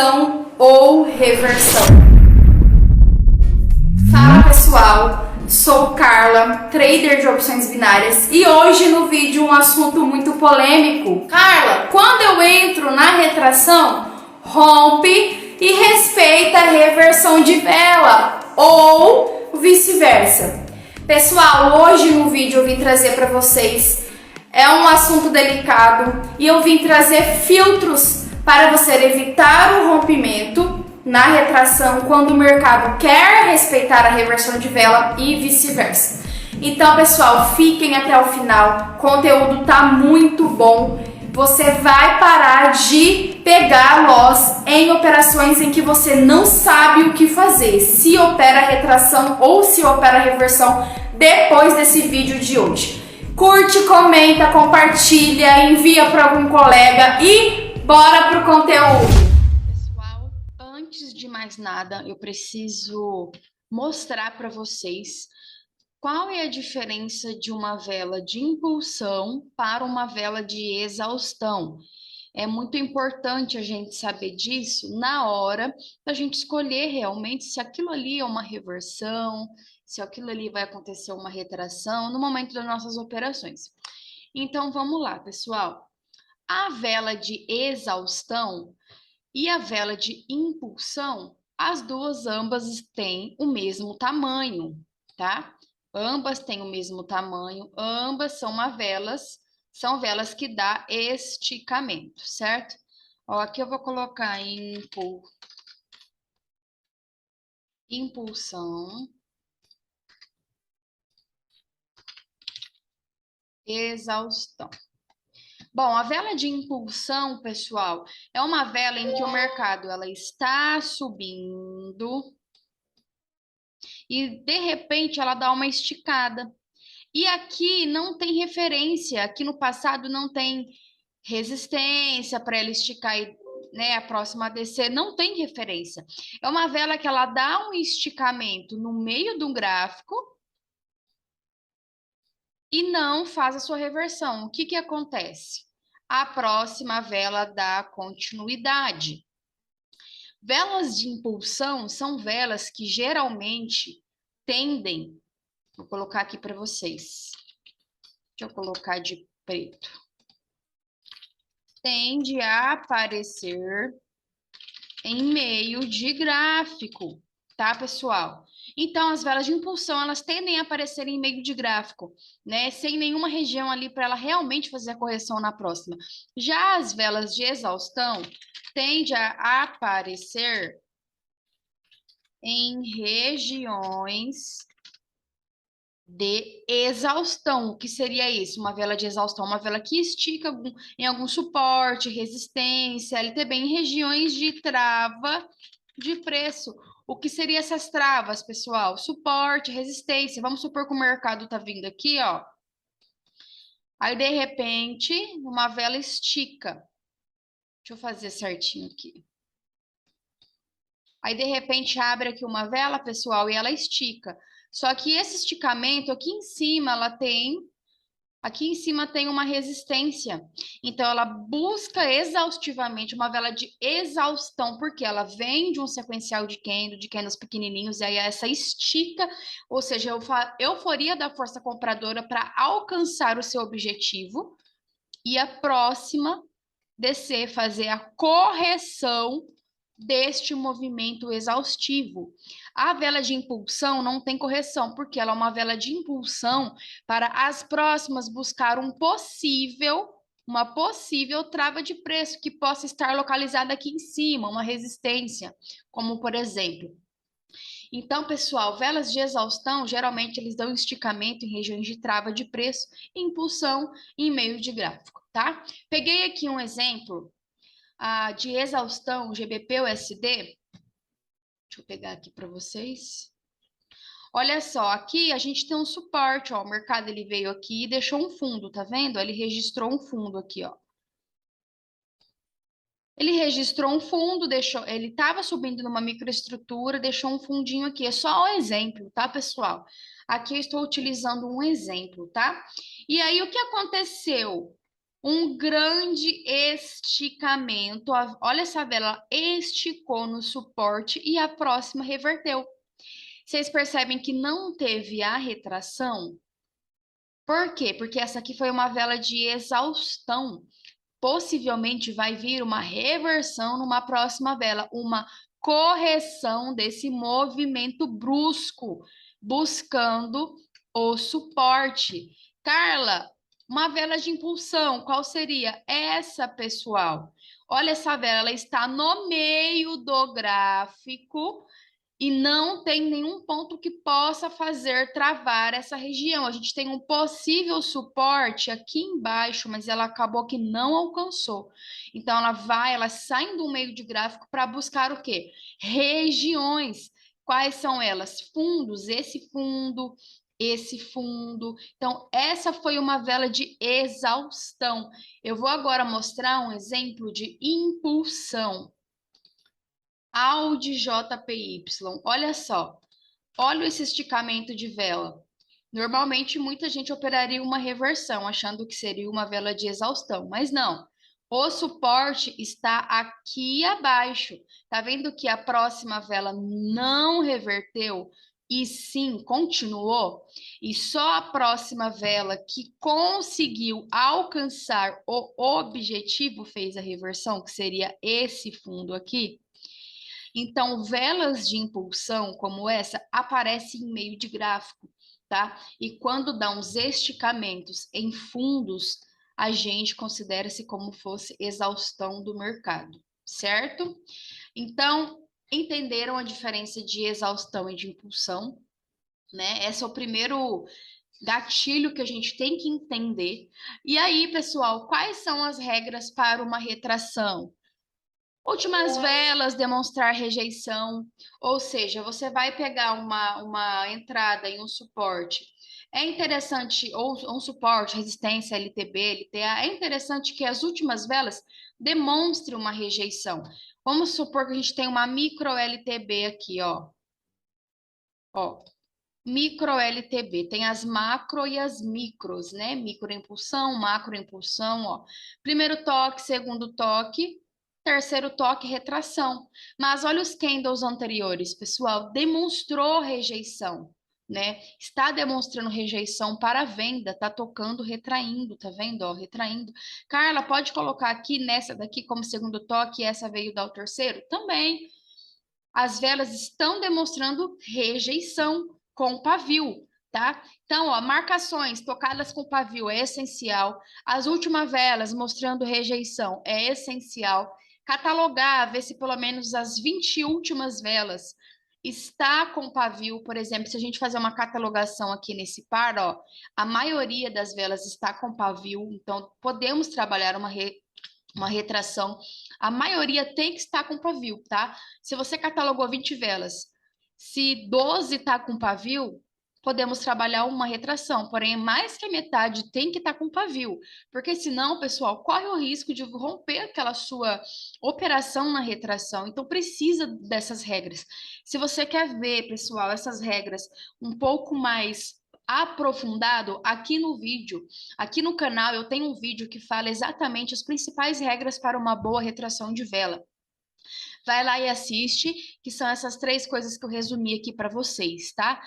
retração ou reversão. Fala pessoal, sou Carla, trader de opções binárias e hoje no vídeo um assunto muito polêmico. Carla, quando eu entro na retração, rompe e respeita a reversão de vela ou vice-versa. Pessoal, hoje no vídeo eu vim trazer para vocês um assunto delicado e eu vim trazer filtros para você evitar o rompimento na retração quando o mercado quer respeitar a reversão de vela e vice-versa. Então, pessoal, fiquem até o final. O conteúdo tá muito bom. Você vai parar de pegar loss em operações em que você não sabe o que fazer, se opera retração ou se opera reversão, depois desse vídeo de hoje. Curte, comenta, compartilha, envia para algum colega e bora pro conteúdo. Pessoal, antes de mais nada, eu preciso mostrar para vocês qual é a diferença de uma vela de impulsão para uma vela de exaustão. É muito importante a gente saber disso na hora da gente escolher realmente se aquilo ali é uma reversão, se aquilo ali vai acontecer uma retração no momento das nossas operações. Então, vamos lá, pessoal. A vela de exaustão e a vela de impulsão, as duas ambas têm o mesmo tamanho, tá? Ambas têm o mesmo tamanho, ambas são velas que dá esticamento, certo? Ó, aqui eu vou colocar impulsão, exaustão. Bom, a vela de impulsão, pessoal, é uma vela em que o mercado ela está subindo e de repente ela dá uma esticada. E aqui não tem referência, aqui no passado não tem resistência para ela esticar e, né, a próxima a descer, não tem referência. É uma vela que ela dá um esticamento no meio do gráfico e não faz a sua reversão. O que que acontece? A próxima vela dá continuidade. Velas de impulsão são velas que geralmente tendem, vou colocar aqui para vocês. Deixa eu colocar de preto. Tende a aparecer em meio de gráfico, tá, pessoal? Então, as velas de impulsão, elas tendem a aparecer em meio de gráfico, né? Sem nenhuma região ali para ela realmente fazer a correção na próxima. Já as velas de exaustão tendem a aparecer em regiões de exaustão. O que seria isso? Uma vela de exaustão, uma vela que estica em algum suporte, resistência, LTB, em regiões de trava de preço. O que seria essas travas, pessoal? Suporte, resistência. Vamos supor que o mercado está vindo aqui, ó. Aí, de repente, uma vela estica. Deixa eu fazer certinho aqui. Aí, de repente, abre aqui uma vela, pessoal, e ela estica. Só que esse esticamento aqui em cima, aqui em cima tem uma resistência. Então, ela busca exaustivamente uma vela de exaustão, porque ela vem de um sequencial de candles pequenininhos, e aí essa estica, ou seja, euforia da força compradora para alcançar o seu objetivo. E a próxima, descer, fazer a correção deste movimento exaustivo. A vela de impulsão não tem correção, porque ela é uma vela de impulsão para as próximas buscar uma possível trava de preço que possa estar localizada aqui em cima, uma resistência, como por exemplo. Então, pessoal, velas de exaustão, geralmente eles dão esticamento em regiões de trava de preço e impulsão em meio de gráfico, tá? Peguei aqui um exemplo de exaustão GBP-USD. Deixa eu pegar aqui para vocês. Olha só, aqui a gente tem um suporte, ó, o mercado ele veio aqui e deixou um fundo, tá vendo? Ele registrou um fundo aqui, ó. Ele registrou um fundo, ele estava subindo numa microestrutura, deixou um fundinho aqui. É só um exemplo, tá, pessoal? Aqui eu estou utilizando um exemplo, tá? E aí, o que aconteceu? Um grande esticamento. Olha essa vela, ela esticou no suporte e a próxima reverteu. Vocês percebem que não teve a retração? Por quê? Porque essa aqui foi uma vela de exaustão. Possivelmente vai vir uma reversão numa próxima vela, uma correção desse movimento brusco, buscando o suporte. Carla, uma vela de impulsão, qual seria? Essa, pessoal. Olha essa vela, ela está no meio do gráfico e não tem nenhum ponto que possa fazer travar essa região. A gente tem um possível suporte aqui embaixo, mas ela acabou que não alcançou. Então ela sai do meio de gráfico para buscar o quê? Regiões. Quais são elas? Fundos, esse fundo, esse fundo. Então, essa foi uma vela de exaustão. Eu vou agora mostrar um exemplo de impulsão. Audi JPY. Olha só, olha esse esticamento de vela. Normalmente, muita gente operaria uma reversão, achando que seria uma vela de exaustão, mas não. O suporte está aqui abaixo. Tá vendo que a próxima vela não reverteu e sim continuou? E só a próxima vela que conseguiu alcançar o objetivo fez a reversão, que seria esse fundo aqui. Então, velas de impulsão como essa aparecem em meio de gráfico, tá? E quando dá uns esticamentos em fundos, a gente considera-se como fosse exaustão do mercado, certo? Então, entenderam a diferença de exaustão e de impulsão, né? Esse é o primeiro gatilho que a gente tem que entender. E aí, pessoal, quais são as regras para uma retração? Últimas velas, demonstrar rejeição, ou seja, você vai pegar uma entrada em um suporte. É interessante, ou um suporte, resistência, LTB, LTA, é interessante que as últimas velas demonstrem uma rejeição. Vamos supor que a gente tem uma micro LTB aqui, ó. Ó, micro LTB, tem as macro e as micros, né? Microimpulsão, macroimpulsão, ó. Primeiro toque, segundo toque, terceiro toque, retração. Mas olha os candles anteriores, pessoal, demonstrou rejeição, né? Está demonstrando rejeição para a venda, tá tocando, retraindo, tá vendo, ó, retraindo. Carla, pode colocar aqui nessa daqui como segundo toque, essa veio dar o terceiro? Também. As velas estão demonstrando rejeição com pavio, tá? Então, ó, marcações tocadas com pavio é essencial. As últimas velas mostrando rejeição é essencial. Catalogar, ver se pelo menos as 20 últimas velas está com pavio, por exemplo, se a gente fazer uma catalogação aqui nesse par, ó, a maioria das velas está com pavio, então podemos trabalhar uma retração. A maioria tem que estar com pavio, tá? Se você catalogou 20 velas, se 12 está com pavio, podemos trabalhar uma retração, porém, mais que a metade tem que estar com pavio, porque senão, pessoal, corre o risco de romper aquela sua operação na retração, então precisa dessas regras. Se você quer ver, pessoal, essas regras um pouco mais aprofundado aqui no vídeo, aqui no canal eu tenho um vídeo que fala exatamente as principais regras para uma boa retração de vela. Vai lá e assiste, que são essas 3 coisas que eu resumi aqui para vocês, tá?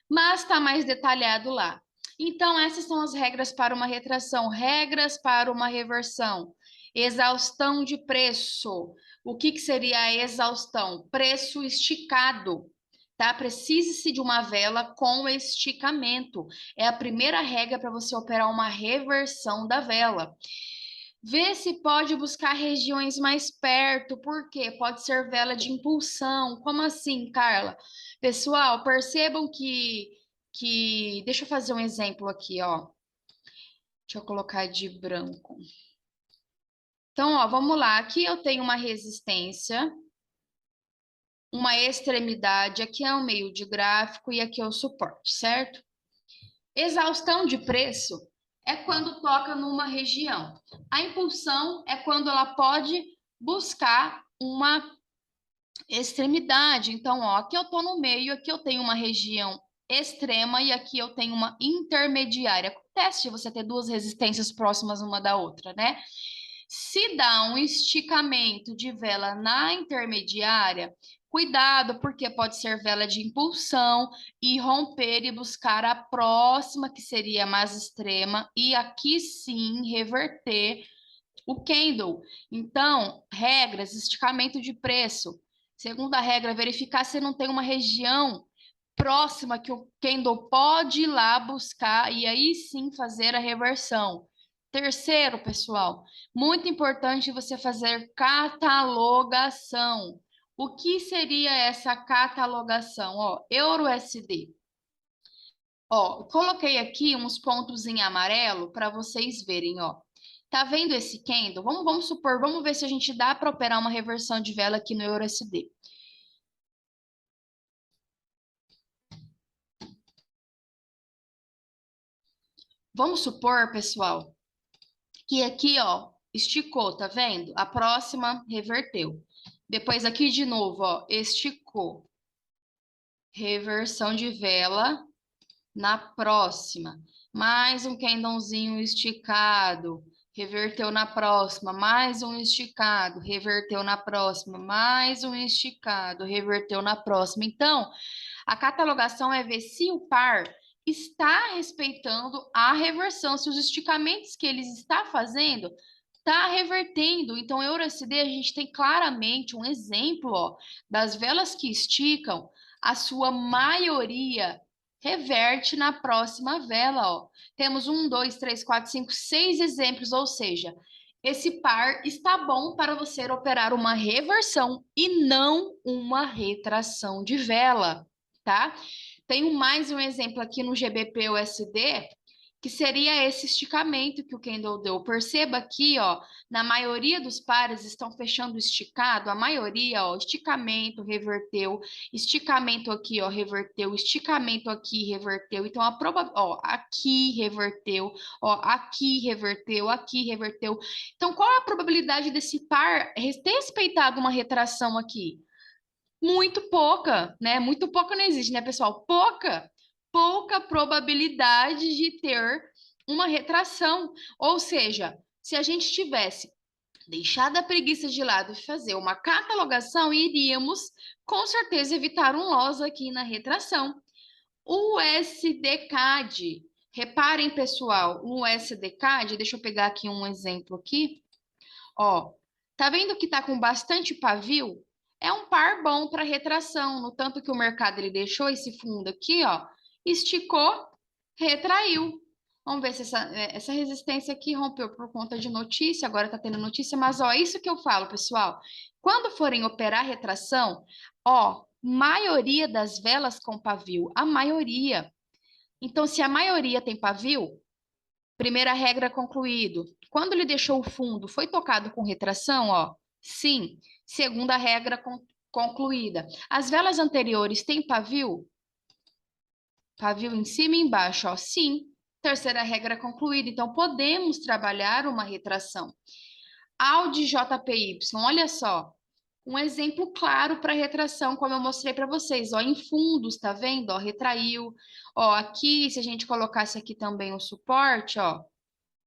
Mas tá mais detalhado lá. Então, essas são as regras para uma retração, regras para uma reversão. Exaustão de preço. O que seria a exaustão? Preço esticado, tá? Precisa-se de uma vela com esticamento. É a primeira regra para você operar uma reversão da vela. Vê se pode buscar regiões mais perto, porque pode ser vela de impulsão. Como assim, Carla? Pessoal, percebam que... Deixa eu fazer um exemplo aqui, ó. Deixa eu colocar de branco. Então, ó, vamos lá. Aqui eu tenho uma resistência, uma extremidade, aqui é o meio de gráfico e aqui é o suporte, certo? Exaustão de preço é quando toca numa região. A impulsão é quando ela pode buscar uma extremidade. Então, ó, aqui eu tô no meio, aqui eu tenho uma região extrema e aqui eu tenho uma intermediária. Acontece de você ter duas resistências próximas uma da outra, né? Se dá um esticamento de vela na intermediária, cuidado, porque pode ser vela de impulsão e romper e buscar a próxima, que seria mais extrema, e aqui sim reverter o candle. Então, regras, esticamento de preço. Segunda regra, verificar se não tem uma região próxima que o candle pode ir lá buscar e aí sim fazer a reversão. Terceiro, pessoal, muito importante você fazer catalogação. O que seria essa catalogação? Ó, Euro-USD. Ó, coloquei aqui uns pontos em amarelo para vocês verem, ó. Tá vendo esse candle? Vamos supor, vamos ver se a gente dá para operar uma reversão de vela aqui no Euro-USD. Vamos supor, pessoal, que aqui, ó, esticou, tá vendo? A próxima reverteu. Depois aqui de novo, ó, esticou. Reversão de vela na próxima. Mais um candlezinho esticado. Reverteu na próxima, mais um esticado, reverteu na próxima, mais um esticado, reverteu na próxima. Então, a catalogação é ver se o par está respeitando a reversão, se os esticamentos que eles está fazendo está revertendo. Então, EURUSD, a gente tem claramente um exemplo, ó, das velas que esticam, a sua maioria reverte na próxima vela, ó. Temos 1, 2, 3, 4, 5, 6 exemplos, ou seja, esse par está bom para você operar uma reversão e não uma retração de vela, tá? Tenho mais um exemplo aqui no GBP-USD, que seria esse esticamento que o candle deu. Perceba aqui, ó, na maioria dos pares estão fechando esticado, a maioria, ó, esticamento, reverteu, esticamento aqui, ó, reverteu, esticamento aqui, reverteu. Então, ó, aqui reverteu, ó, aqui reverteu, aqui reverteu. Então, qual é a probabilidade desse par ter respeitado uma retração aqui? Muito pouca, né? Muito pouca não existe, né, pessoal? Pouca probabilidade de ter uma retração. Ou seja, se a gente tivesse deixado a preguiça de lado e fazer uma catalogação, iríamos com certeza evitar um loss aqui na retração. O USD-CAD, reparem, pessoal, o USD-CAD, deixa eu pegar aqui um exemplo aqui. Ó, tá vendo que tá com bastante pavio? É um par bom para retração, no tanto que o mercado ele deixou esse fundo aqui, ó, esticou, retraiu. Vamos ver se essa resistência aqui rompeu por conta de notícia, agora tá tendo notícia, mas ó, é isso que eu falo, pessoal. Quando forem operar retração, ó, maioria das velas com pavio, a maioria. Então, se a maioria tem pavio, primeira regra concluído. Quando ele deixou o fundo, foi tocado com retração, ó? Sim. Segunda regra concluída. As velas anteriores têm pavio? Pavio em cima e embaixo, ó? Sim. Terceira regra concluída. Então, podemos trabalhar uma retração. Audi JPY, olha só. Um exemplo claro para retração, como eu mostrei para vocês, ó, em fundos, tá vendo? Ó, retraiu. Ó, aqui, se a gente colocasse aqui também o suporte, ó,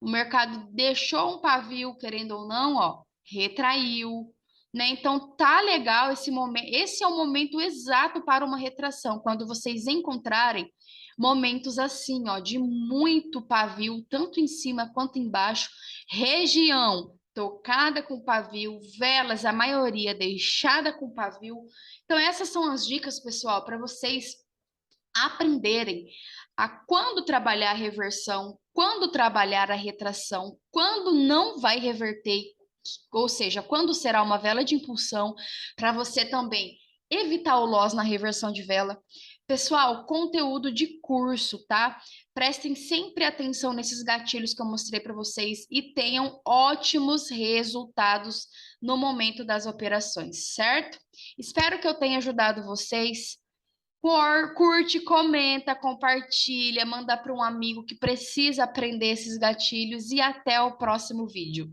o mercado deixou um pavio, querendo ou não, ó, retraiu, né? Então tá legal esse momento. Esse é o momento exato para uma retração, quando vocês encontrarem momentos assim, ó, de muito pavio, tanto em cima quanto embaixo, região tocada com pavio, velas, a maioria deixada com pavio. Então essas são as dicas, pessoal, para vocês aprenderem a quando trabalhar a reversão, quando trabalhar a retração, quando não vai reverter, ou seja, quando será uma vela de impulsão, para você também evitar o loss na reversão de vela. Pessoal, conteúdo de curso, tá? Prestem sempre atenção nesses gatilhos que eu mostrei para vocês e tenham ótimos resultados no momento das operações, certo? Espero que eu tenha ajudado vocês. Curte, comenta, compartilha, manda para um amigo que precisa aprender esses gatilhos e até o próximo vídeo.